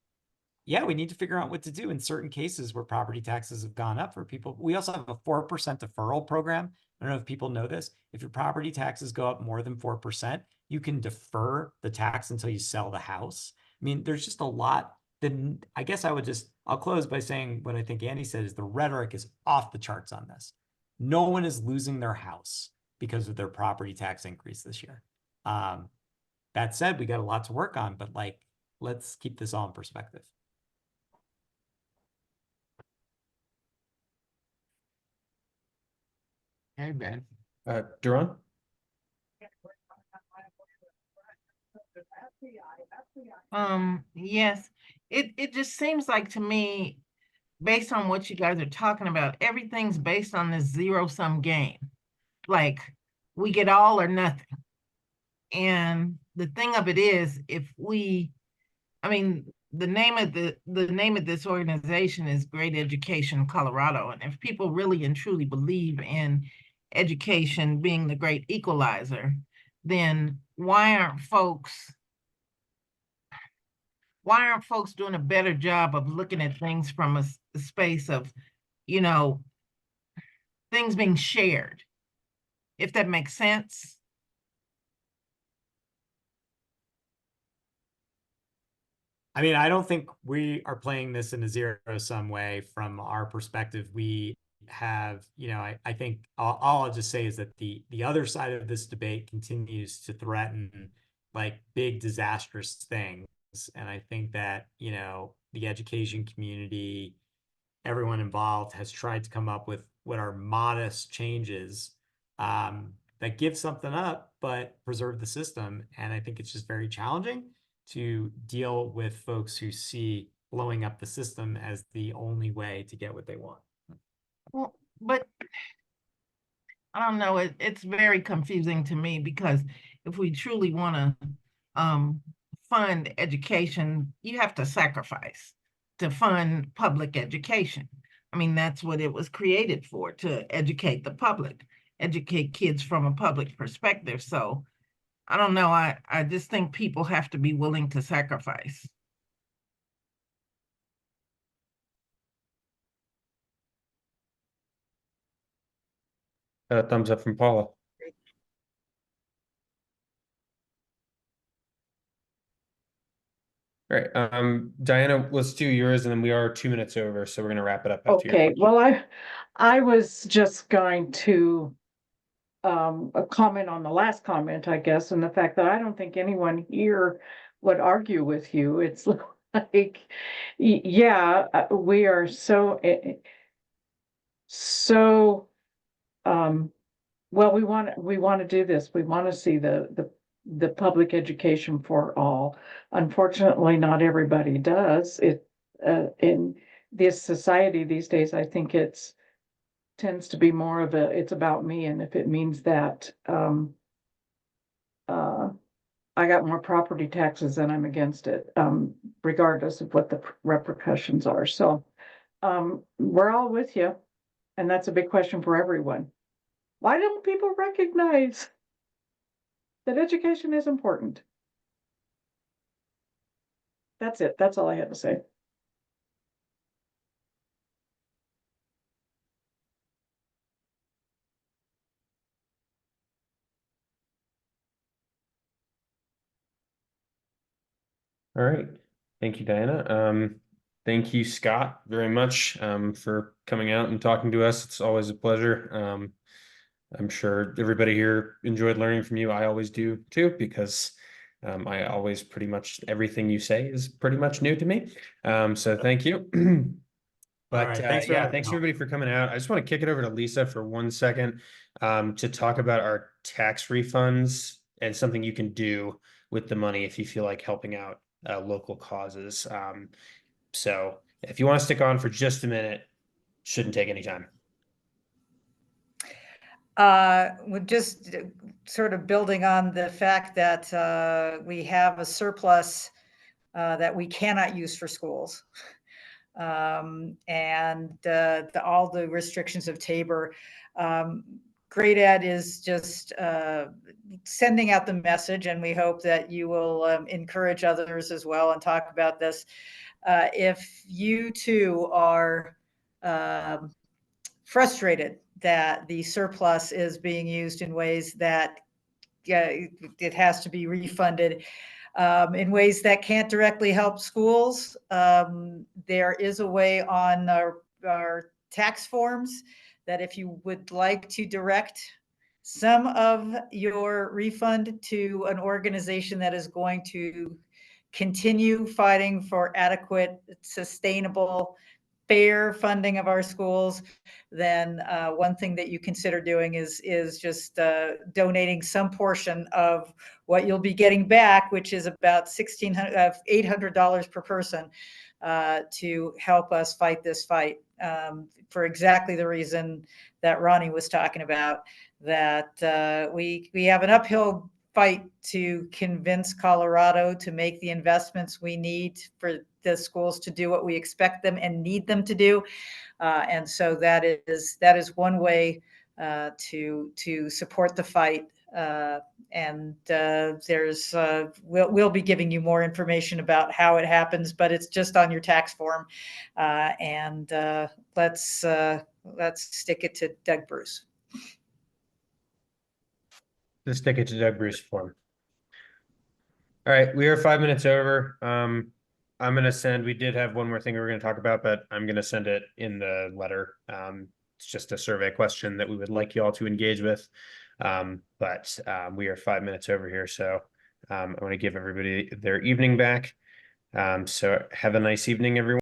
yeah, we need to figure out what to do in certain cases where property taxes have gone up for people. We also have a 4% deferral program. I don't know if people know this. If your property taxes go up more than 4%, you can defer the tax until you sell the house. I mean, there's just a lot. Then I guess I'll close by saying what I think Andy said is the rhetoric is off the charts on this. No one is losing their house because of their property tax increase this year. That said, we got a lot to work on, but like, let's keep this all in perspective. Hey, Ben. Duran? Yes, it just seems like to me, based on what you guys are talking about, everything's based on this zero-sum game. Like, we get all or nothing. And the thing of it is, the name of this organization is Great Education Colorado. And if people really and truly believe in education being the great equalizer, then why aren't folks doing a better job of looking at things from a space of, you know, things being shared, if that makes sense? I mean, I don't think we are playing this in a zero-sum way from our perspective. We have, you know, I think all I'll just say is that the other side of this debate continues to threaten like big disastrous things. And I think that, you know, the education community, everyone involved has tried to come up with what are modest changes that give something up, but preserve the system. And I think it's just very challenging to deal with folks who see blowing up the system as the only way to get what they want. Well, but I don't know, it's very confusing to me, because if we truly want to fund education, you have to sacrifice to fund public education. I mean, that's what it was created for, to educate the public, educate kids from a public perspective. So I don't know, I just think people have to be willing to sacrifice. Thumbs up from Paula. All right, Diana, let's do yours, and then we are 2 minutes over, so we're gonna wrap it up after your Okay, question. well, I was just going to comment on the last comment, I guess, and the fact that I don't think anyone here would argue with you. It's like, yeah, we are so well, we want to do this. We want to see the public education for all. Unfortunately, not everybody does. In this society these days, I think tends to be more of it's about me, and if it means that I got more property taxes, then I'm against it, regardless of what the repercussions are. So we're all with you, and that's a big question for everyone. Why don't people recognize that education is important? That's it. That's all I had to say. All right. Thank you, Diana. Thank you, Scott, very much for coming out and talking to us. It's always a pleasure. I'm sure everybody here enjoyed learning from you. I always do too, because I always pretty much everything you say is pretty much new to me. So thank you. But right, thanks for yeah, having thanks me. everybody for coming out. I just want to kick it over to Lisa for 1 second to talk about our tax refunds and something you can do with the money if you feel like helping out local causes. So if you want to stick on for just a minute, shouldn't take any time. We're just sort of building on the fact that we have a surplus that we cannot use for schools. And all the restrictions of Tabor. Great Ed is just sending out the message, and we hope that you will encourage others as well and talk about this. If you too are frustrated that the surplus is being used in ways that it has to be refunded, in ways that can't directly help schools, there is a way on our tax forms that if you would like to direct some of your refund to an organization that is going to continue fighting for adequate, sustainable, fair funding of our schools, then one thing that you consider doing is just donating some portion of what you'll be getting back, which is about $800 per person, to help us fight this fight, for exactly the reason that Ronnie was talking about, that we have an uphill fight to convince Colorado to make the investments we need for the schools to do what we expect them and need them to do. And so that is one way to support the fight. And we'll be giving you more information about how it happens, but it's just on your tax form. And let's stick it to Doug Bruce. Let's stick it to Doug Bruce form. All right, we are 5 minutes over. I'm gonna send. We did have one more thing we were going to talk about, but I'm going to send it in the letter. It's just a survey question that we would like you all to engage with. But we are 5 minutes over here, so I want to give everybody their evening back. So have a nice evening, everyone.